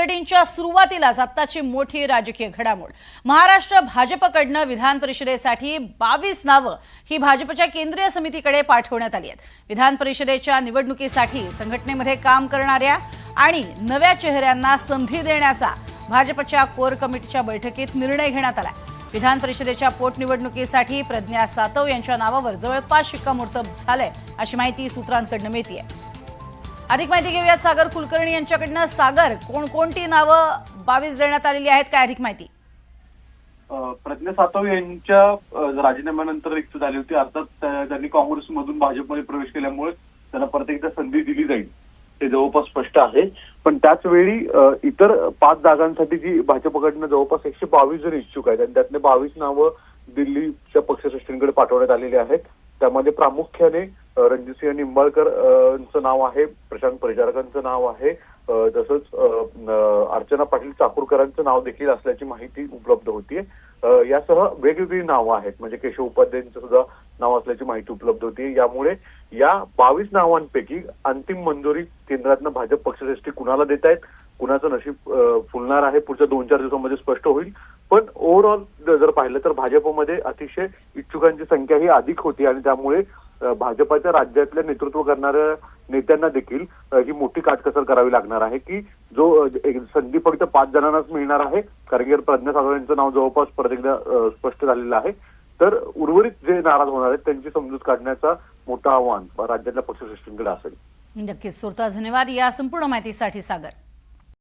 बुलेटिनच्या सुरुवातीलाच आत्ताची मोठी राजकीय घडामोड। महाराष्ट्र भाजपकडनं विधान परिषदेसाठी 22 नावं ही भाजपच्या केंद्रीय समितीकडे पाठवण्यात आली आहेत। विधान परिषदेच्या निवडणुकीसाठी संघटनेमध्ये काम करणाऱ्या आणि नव्या चेहऱ्यांना संधी देण्याचा भाजपच्या कोर कमिटीच्या बैठकीत निर्णय घेण्यात आला। विधान परिषदेच्या पोटनिवडणुकीसाठी प्रज्ञा सातव यांच्या नावावर जवळपास शिक्कामोर्तब झालंय अशी माहिती सूत्रांकडून मिळते आहे। अधिक माहिती घेऊयात सागर कुलकर्णी यांच्याकडनं। सागर, कोणकोणती नावं 22 देण्यात आलेली आहेत, काय अधिक माहिती? प्रज्ञा सातव यांच्या राजीनाम्यानंतर रिक्त झाली होती। अर्थात त्यांनी काँग्रेसमधून भाजपमध्ये प्रवेश केल्यामुळे त्यांना परत एकदा संधी दिली जाईल हे जवळपास स्पष्ट आहे। पण त्याच वेळी इतर 5 जागांसाठी जी भाजपकडनं जवळपास 122 जण इच्छुक आहेत आणि त्यातले 22 नावं दिल्लीच्या पक्षश्रेष्ठींकडे पाठवण्यात आलेली आहेत। त्यामध्ये प्रामुख्याने रणजितसिंह निंबाळकर यांचं नाव आहे, प्रशांत परिचारकांचं नाव आहे, तसंच अर्चना पाटील चाकूरकरांचं नाव देखील असल्याची माहिती उपलब्ध होतीये। यासह वेगवेगळी नावं आहेत, म्हणजे केशव उपाध्यायांचं सुद्धा नाव असल्याची माहिती उपलब्ध होती। यामुळे या 22 नावांपैकी अंतिम मंजुरी केंद्रातनं भाजप पक्षश्रेष्ठी कुणाला देत आहेत, कुणाचं नशीब फुलणार आहे पुढच्या 2-4 दिवसांमध्ये स्पष्ट होईल। पण ओव्हरऑल जर पाहिलं तर भाजपमध्ये अतिशय इच्छुकांची संख्या ही अधिक होती आणि त्यामुळे भाजपच्या राज्यातल्या नेतृत्व करणाऱ्या नेत्यांना देखील ही मोठी काटकसर करावी लागणार आहे की जो संधी फक्त 5 जणांनाच मिळणार आहे, कारण की प्रज्ञा सातव यांचं नाव जवळपास परत एकदा स्पष्ट झालेलं आहे। तर उर्वरित जे नाराज होणार आहेत त्यांची समजूत काढण्याचा मोठं आव्हान राज्यातल्या पक्षश्रेष्ठींकडे असेल। नक्कीच सुरता, धन्यवाद या संपूर्ण माहितीसाठी सागर।